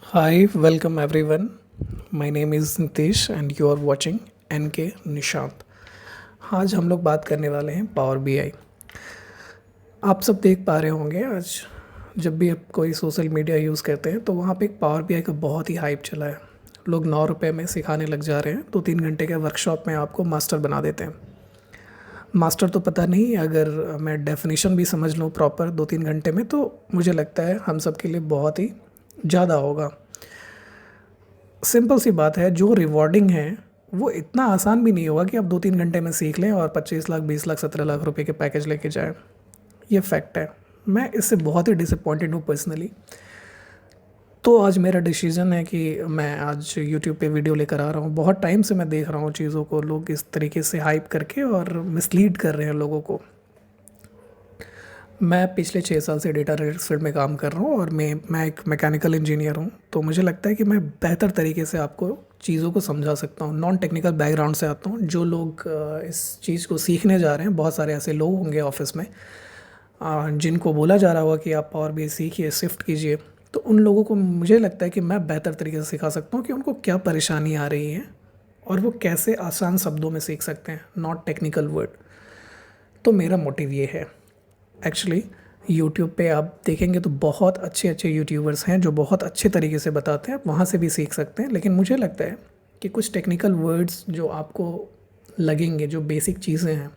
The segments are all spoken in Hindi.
Hi, welcome everyone. My name is Nitish and you are watching NK Nishant. आज हम लोग बात करने वाले हैं पावर बीआई। आप सब देख पा रहे होंगे आज जब भी आप कोई सोशल मीडिया यूज़ करते हैं तो वहाँ पे एक पावर बीआई का बहुत ही हाइप चला है। लोग 9 रुपए में सिखाने लग जा रहे हैं, 2-3 घंटे के वर्कशॉप में आपको मास्टर बना देते हैं। मास्टर तो पता नहीं, अगर मैं डेफिनेशन भी समझ लूँ प्रॉपर 2-3 घंटे में तो मुझे लगता है हम सब के लिए बहुत ही ज़्यादा होगा। सिंपल सी बात है, जो रिवॉर्डिंग है वो इतना आसान भी नहीं होगा कि आप 2-3 घंटे में सीख लें और 25 लाख 20 लाख 17 लाख रुपए के पैकेज लेके जाएं। ये फैक्ट है। मैं इससे बहुत ही डिसअपॉइंटेड हूँ पर्सनली। तो आज मेरा डिसीजन है कि मैं आज यूट्यूब पे वीडियो लेकर आ रहा हूँ। बहुत टाइम से मैं देख रहा हूँ चीज़ों को, लोग इस तरीके से हाइप करके और मिसलीड कर रहे हैं लोगों को। मैं पिछले 6 साल से डेटा एनालिटिक्स फील्ड में काम कर रहा हूँ और मैं एक मैकेनिकल इंजीनियर हूँ। तो मुझे लगता है कि मैं बेहतर तरीके से आपको चीज़ों को समझा सकता हूँ। नॉन टेक्निकल बैकग्राउंड से आता हूँ। जो लोग इस चीज़ को सीखने जा रहे हैं, बहुत सारे ऐसे लोग होंगे ऑफिस में जिनको बोला जा रहा होगा कि आप पावर बीआई सीखिए, शिफ्ट कीजिए। तो उन लोगों को मुझे लगता है कि मैं बेहतर तरीके से सिखा सकता हूँ कि उनको क्या परेशानी आ रही है और वो कैसे आसान शब्दों में सीख सकते हैं, नॉट टेक्निकल वर्ड। तो मेरा मोटिव ये है। एक्चुअली यूट्यूब पे आप देखेंगे तो बहुत अच्छे अच्छे यूट्यूबर्स हैं जो बहुत अच्छे तरीके से बताते हैं, आप वहाँ से भी सीख सकते हैं। लेकिन मुझे लगता है कि कुछ टेक्निकल वर्ड्स जो आपको लगेंगे, जो बेसिक चीज़ें हैं,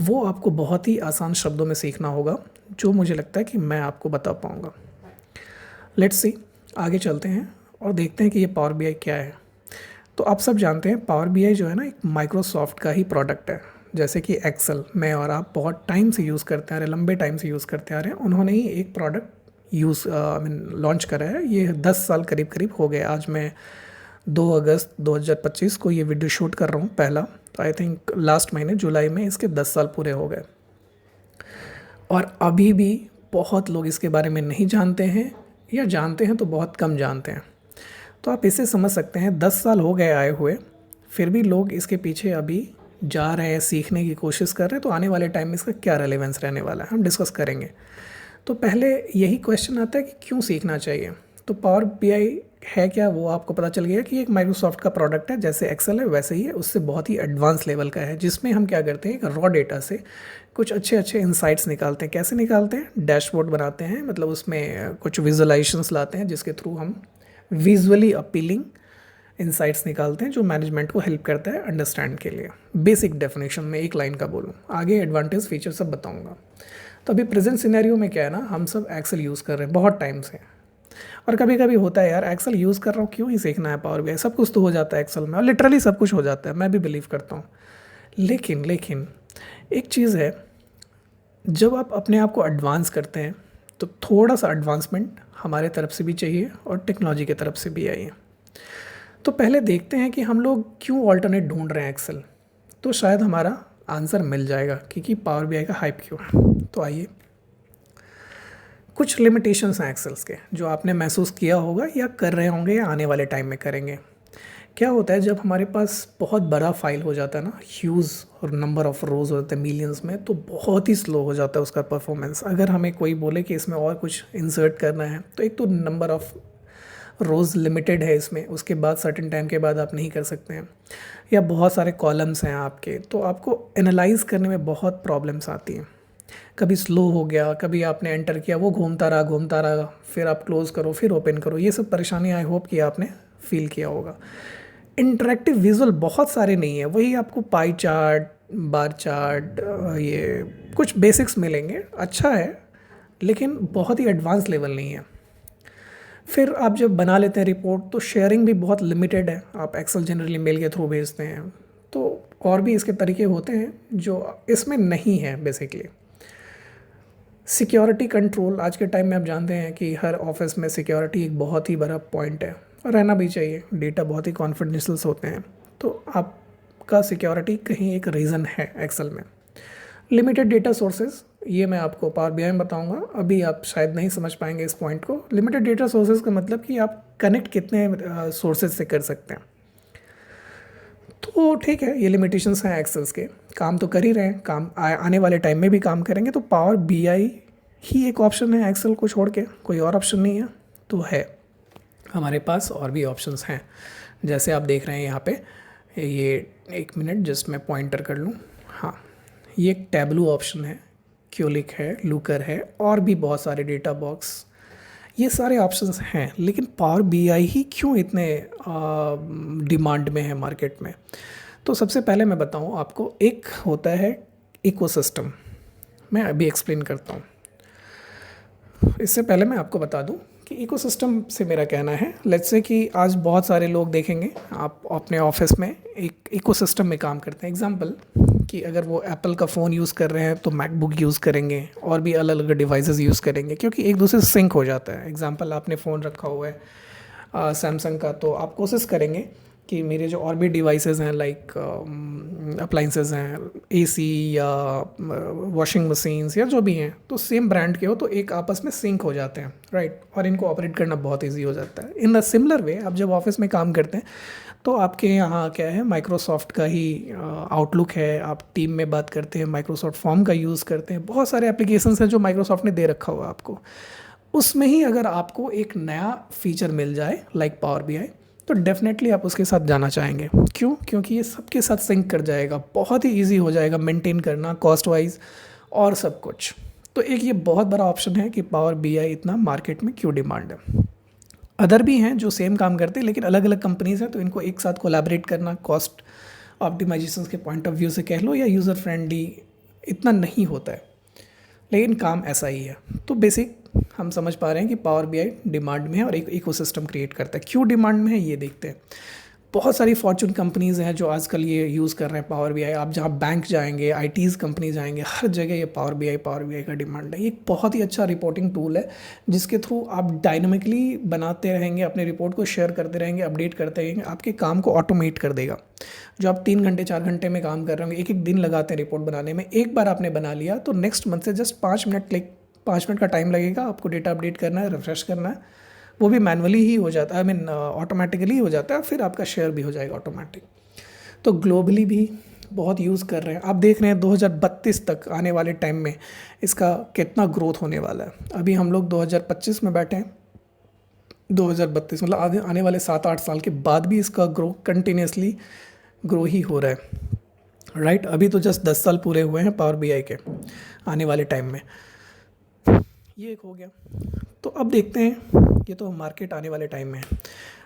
वो आपको बहुत ही आसान शब्दों में सीखना होगा, जो मुझे लगता है कि मैं आपको बता पाऊँगा। लेट्स सी, आगे चलते हैं और देखते हैं कि ये पावर बीआई क्या है। तो आप सब जानते हैं पावर बीआई जो है ना, एक माइक्रोसॉफ्ट का ही प्रोडक्ट है। जैसे कि एक्सेल मैं और आप बहुत टाइम से यूज़ करते आ रहे हैं, लंबे टाइम से यूज़ करते आ रहे हैं। उन्होंने ही एक प्रोडक्ट लॉन्च करा है। ये 10 साल करीब करीब हो गए। आज मैं 2 अगस्त 2025 को ये वीडियो शूट कर रहा हूँ पहला। तो आई थिंक लास्ट महीने जुलाई में इसके 10 साल पूरे हो गए और अभी भी बहुत लोग इसके बारे में नहीं जानते हैं, या जानते हैं तो बहुत कम जानते हैं। तो आप इसे समझ सकते हैं, 10 साल हो गए आए हुए, फिर भी लोग इसके पीछे अभी जा रहे हैं, सीखने की कोशिश कर रहे हैं। तो आने वाले टाइम में इसका क्या रेलेवेंस रहने वाला है, हम डिस्कस करेंगे। तो पहले यही क्वेश्चन आता है कि क्यों सीखना चाहिए। तो पावर बीआई है क्या, वो आपको पता चल गया कि एक माइक्रोसॉफ्ट का प्रोडक्ट है। जैसे एक्सेल है वैसे ही है, उससे बहुत ही एडवांस लेवल का है, जिसमें हम क्या करते हैं, एक रॉ डेटा से कुछ अच्छे अच्छे इंसाइट्स निकालते हैं। कैसे निकालते हैं, डैशबोर्ड बनाते हैं, मतलब उसमें कुछ विजुअलाइजेशंस लाते हैं जिसके थ्रू हम विजुअली अपीलिंग इंसाइट्स निकालते हैं, जो मैनेजमेंट को हेल्प करता है अंडरस्टैंड के लिए। बेसिक डेफिनेशन में एक लाइन का बोलूँ, आगे एडवांटेज फीचर सब बताऊंगा। तो अभी प्रेजेंट सिनेरियो में क्या है ना, हम सब एक्सेल यूज़ कर रहे हैं बहुत टाइम से। और कभी कभी होता है यार, एक्सेल यूज़ कर रहा हूँ, क्यों ही सीखना है पावर बीआई, सब कुछ तो हो जाता है एक्सेल में, और लिटरली सब कुछ हो जाता है, मैं भी बिलीव करता हूँ। लेकिन एक चीज़ है, जब आप अपने आप को एडवांस करते हैं तो थोड़ा सा एडवांसमेंट हमारे तरफ से भी चाहिए और टेक्नोलॉजी की तरफ से भी आई है। तो पहले देखते हैं कि हम लोग क्यों ऑल्टरनेट ढूंढ रहे हैं एक्सेल। तो शायद हमारा आंसर मिल जाएगा कि पावर बीआई का हाइप क्यों है। तो आइए, कुछ लिमिटेशंस हैं एक्सेल्स के जो आपने महसूस किया होगा या कर रहे होंगे या आने वाले टाइम में करेंगे। क्या होता है, जब हमारे पास बहुत बड़ा फाइल हो जाता है ना, ह्यूज और नंबर ऑफ रोज़ होते हैं मिलियंस में, तो बहुत ही स्लो हो जाता है उसका परफॉर्मेंस। अगर हमें कोई बोले कि इसमें और कुछ इंसर्ट करना है, तो एक तो नंबर ऑफ़ रोज़ लिमिटेड है इसमें, उसके बाद सर्टेन टाइम के बाद आप नहीं कर सकते हैं, या बहुत सारे कॉलम्स हैं आपके, तो आपको एनालाइज करने में बहुत प्रॉब्लम्स आती हैं। कभी स्लो हो गया, कभी आपने एंटर किया, वो घूमता रहा, फिर आप क्लोज़ करो, फिर ओपन करो। ये सब परेशानी आई होप कि आपने फील किया होगा। इंटरेक्टिव विजुअल बहुत सारे नहीं है, वही आपको पाई चार्ट, बार चार्ट, ये कुछ बेसिक्स मिलेंगे, अच्छा है, लेकिन बहुत ही एडवांस लेवल नहीं है। फिर आप जब बना लेते हैं रिपोर्ट, तो शेयरिंग भी बहुत लिमिटेड है, आप एक्सेल जनरली मेल के थ्रू भेजते हैं। तो और भी इसके तरीके होते हैं जो इसमें नहीं है बेसिकली। सिक्योरिटी कंट्रोल, आज के टाइम में आप जानते हैं कि हर ऑफिस में सिक्योरिटी एक बहुत ही बड़ा पॉइंट है, और रहना भी चाहिए। डेटा बहुत ही कॉन्फिडेंशियल होते हैं, तो आपका सिक्योरिटी कहीं एक रीज़न है एक्सेल में। लिमिटेड डेटा सोर्सेज, ये मैं आपको पावर बीआई में बताऊंगा, अभी आप शायद नहीं समझ पाएंगे इस पॉइंट को। लिमिटेड डेटा सोर्सेज का मतलब कि आप कनेक्ट कितने सोर्सेज से कर सकते हैं। तो ठीक है, ये लिमिटेशंस हैं एक्सेल्स के। काम तो कर ही रहे हैं, काम आने वाले टाइम में भी काम करेंगे। तो पावर बीआई ही एक ऑप्शन है एक्सेल को छोड़ के, कोई और ऑप्शन नहीं है। तो है, हमारे पास और भी ऑप्शंस हैं, जैसे आप देख रहे हैं यहाँ पे, ये एक मिनट जस्ट मैं पॉइंटर कर लूँ। हाँ, ये एक टैबलू ऑप्शन है, क्यूलिक है, लूकर है, और भी बहुत सारे डेटा बॉक्स, ये सारे ऑप्शंस हैं। लेकिन पावर बीआई ही क्यों इतने डिमांड में है मार्केट में? तो सबसे पहले मैं बताऊँ आपको, एक होता है इकोसिस्टम। मैं अभी एक्सप्लेन करता हूँ। इससे पहले मैं आपको बता दूं कि इकोसिस्टम से मेरा कहना है, लेट्स से कि आज बहुत सारे लोग देखेंगे आप अपने ऑफिस में एक इकोसिस्टम में काम करते हैं। एग्जांपल कि अगर वो एप्पल का फ़ोन यूज़ कर रहे हैं तो मैकबुक यूज़ करेंगे, और भी अलग अलग डिवाइसेस यूज़ करेंगे, क्योंकि एक दूसरे से सिंक हो जाता है। एग्जांपल, आपने फ़ोन रखा हुआ है सैमसंग का, तो आप कोशिश करेंगे कि मेरे जो और भी डिवाइसेस हैं, लाइक अप्लाइंसेस हैं, एसी या वॉशिंग मशीन्स या जो भी हैं, तो सेम ब्रांड के हो तो एक आपस में सिंक हो जाते हैं, राइट, और इनको ऑपरेट करना बहुत इजी हो जाता है। इन द सिमिलर वे, आप जब ऑफिस में काम करते हैं तो आपके यहाँ क्या है, माइक्रोसॉफ्ट का ही आउटलुक है, आप टीम में बात करते हैं, माइक्रोसॉफ्ट फॉर्म का यूज़ करते हैं, बहुत सारे एप्लीकेशंस हैं जो माइक्रोसॉफ्ट ने दे रखा हुआ है आपको। उसमें ही अगर आपको एक नया फीचर मिल जाए लाइक पावर बीआई, तो डेफिनेटली आप उसके साथ जाना चाहेंगे। क्यों? क्योंकि ये सबके साथ सिंक कर जाएगा, बहुत ही इजी हो जाएगा मेंटेन करना, कॉस्ट वाइज और सब कुछ। तो एक ये बहुत बड़ा ऑप्शन है कि पावर बीआई इतना मार्केट में क्यों डिमांड है। अदर भी हैं जो सेम काम करते हैं, लेकिन अलग अलग कंपनीज हैं, तो इनको एक साथ कोलैबोरेट करना, कॉस्ट ऑप्टिमाइजेशन के पॉइंट ऑफ व्यू से कह लो या यूज़र फ्रेंडली, इतना नहीं होता है, लेकिन काम ऐसा ही है। तो बेसिक हम समझ पा रहे हैं कि पावर बीआई डिमांड में है और एक इकोसिस्टम क्रिएट करता है। क्यों डिमांड में है ये देखते हैं। बहुत सारी फॉर्चून कंपनीज़ हैं जो आजकल ये यूज़ कर रहे हैं पावर बीआई। आप जहाँ बैंक जाएंगे, आईटीज़ कंपनी जाएंगे, हर जगह ये पावर बीआई का डिमांड है। ये एक बहुत ही अच्छा रिपोर्टिंग टूल है जिसके थ्रू आप डायनामिकली बनाते रहेंगे, अपने रिपोर्ट को शेयर करते रहेंगे, अपडेट करते रहेंगे, आपके काम को ऑटोमेट कर देगा। जो आप 3 घंटे 4 घंटे में काम कर रहे होंगे, एक एक दिन लगाते हैं रिपोर्ट बनाने में, एक बार आपने बना लिया तो नेक्स्ट मंथ से जस्ट 5 मिनट का टाइम लगेगा, आपको डेटा अपडेट करना है, रिफ्रेश करना है, वो भी मैनुअली ही हो जाता है, आई मीन ऑटोमेटिकली हो जाता है, फिर आपका शेयर भी हो जाएगा ऑटोमेटिक। तो ग्लोबली भी बहुत यूज़ कर रहे हैं। आप देख रहे हैं 2032 तक आने वाले टाइम में इसका कितना ग्रोथ होने वाला है। अभी हम लोग 2025 में बैठे हैं, 2032 मतलब आने वाले 7-8 साल के बाद भी इसका ग्रो कंटिन्यूसली ग्रो ही हो रहा है, राइट। अभी तो जस्ट 10 साल पूरे हुए हैं पावर बीआई के आने वाले टाइम में। ये एक हो गया। तो अब देखते हैं, ये तो मार्केट आने वाले टाइम में है,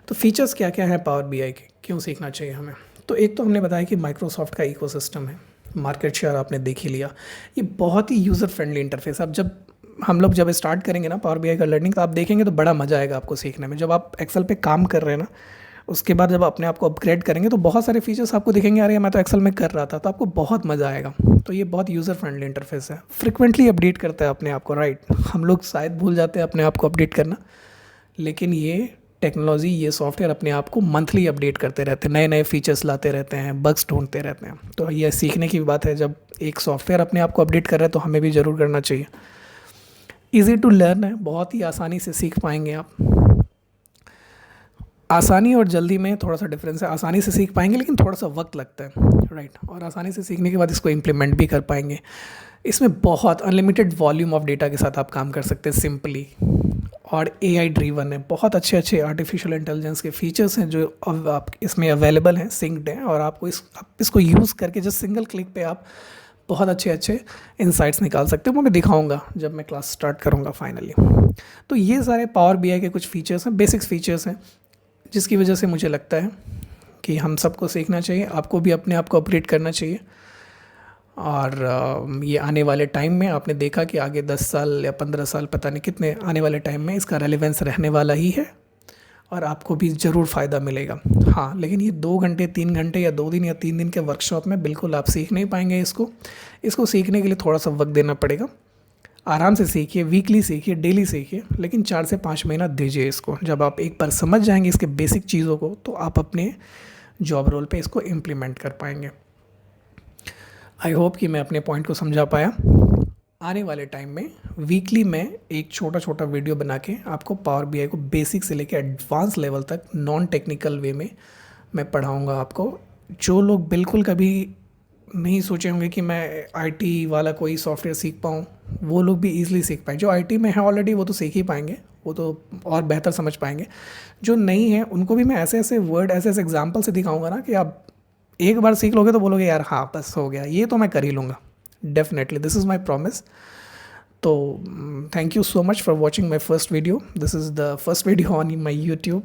तो फीचर्स क्या क्या हैं पावर बीआई के, क्यों सीखना चाहिए हमें। तो एक तो हमने बताया कि माइक्रोसॉफ्ट का इकोसिस्टम है, मार्केट शेयर आपने देख ही लिया, ये बहुत ही यूज़र फ्रेंडली इंटरफेस। अब जब हम लोग जब स्टार्ट करेंगे ना पावर बीआई का लर्निंग, तो आप देखेंगे तो बड़ा मज़ा आएगा आपको सीखने में। जब आप एक्सेल पे काम कर रहे हैं ना, उसके बाद जब अपने आप को अपग्रेड करेंगे तो बहुत सारे फीचर्स आपको दिखेंगे, अरे मैं तो एक्सेल में कर रहा था, तो आपको बहुत मज़ा आएगा। तो ये बहुत यूज़र फ्रेंडली इंटरफेस है, फ्रिक्वेंटली अपडेट करता है अपने आप को, राइट। हम लोग शायद भूल जाते हैं अपने आप को अपडेट करना, लेकिन ये टेक्नोलॉजी, ये सॉफ्टवेयर अपने आप को मंथली अपडेट करते रहते हैं, नए नए फीचर्स लाते रहते हैं, बग्स ढूंढते रहते हैं। तो ये सीखने की बात है, जब एक सॉफ्टवेयर अपने आप को अपडेट कर रहा है तो हमें भी ज़रूर करना चाहिए। ईजी टू लर्न है, बहुत ही आसानी से सीख पाएंगे आप। आसानी और जल्दी में थोड़ा सा डिफरेंस है, आसानी से सीख पाएंगे लेकिन थोड़ा सा वक्त लगता है, राइट। और आसानी से सीखने के बाद इसको इम्प्लीमेंट भी कर पाएंगे। इसमें बहुत अनलिमिटेड वॉल्यूम ऑफ डेटा के साथ आप काम कर सकते हैं सिंपली, और एआई ड्रिवन है, बहुत अच्छे अच्छे आर्टिफिशियल इंटेलिजेंस के फीचर्स हैं जो अब आप इसमें अवेलेबल हैं, सिंक्ड हैं, और आपको आप इसको यूज़ करके जस्ट सिंगल क्लिक पे आप बहुत अच्छे अच्छे इंसाइट्स निकाल सकते हैं। वो मैं दिखाऊंगा जब मैं क्लास स्टार्ट करूंगा फाइनली। तो ये सारे पावर बीआई के कुछ फीचर्स हैं, बेसिक्स फीचर्स हैं, जिसकी वजह से मुझे लगता है कि हम सबको सीखना चाहिए, आपको भी अपने आप को अपग्रेड करना चाहिए। और ये आने वाले टाइम में आपने देखा कि आगे 10 साल या 15 साल, पता नहीं कितने आने वाले टाइम में इसका रेलेवेंस रहने वाला ही है, और आपको भी ज़रूर फ़ायदा मिलेगा। हाँ, लेकिन ये 2 घंटे 3 घंटे या 2 दिन या 3 दिन के वर्कशॉप में बिल्कुल आप सीख नहीं पाएंगे। इसको सीखने के लिए थोड़ा सा वक्त देना पड़ेगा। आराम से सीखिए, वीकली सीखिए, डेली सीखिए, लेकिन 4 से 5 महीना दीजिए इसको। जब आप एक बार समझ जाएंगे इसके बेसिक चीज़ों को, तो आप अपने जॉब रोल पे इसको इम्प्लीमेंट कर पाएंगे। आई होप कि मैं अपने पॉइंट को समझा पाया। आने वाले टाइम में वीकली मैं एक छोटा छोटा वीडियो बना के आपको पावर बीआई को बेसिक से लेकर एडवांस लेवल तक नॉन टेक्निकल वे में मैं पढ़ाऊँगा आपको। जो लोग बिल्कुल कभी नहीं सोचे होंगे कि मैं आईटी वाला कोई सॉफ्टवेयर सीख पाऊँ, वो लोग भी ईज़िली सीख पाएँ। जो आईटी में है ऑलरेडी वो तो सीख ही पाएँगे, वो तो और बेहतर समझ पाएँगे। जो नहीं है उनको भी मैं ऐसे-ऐसे वर्ड, ऐसे-ऐसे एग्ज़ाम्पल से दिखाऊँगा ना कि आप एक बार सीख लोगे तो बोलोगे यार हाँ, बस हो गया, ये तो मैं कर ही लूँगा। Definitely this is my promise. तो thank you so much for watching my first video. This is the first video on my YouTube.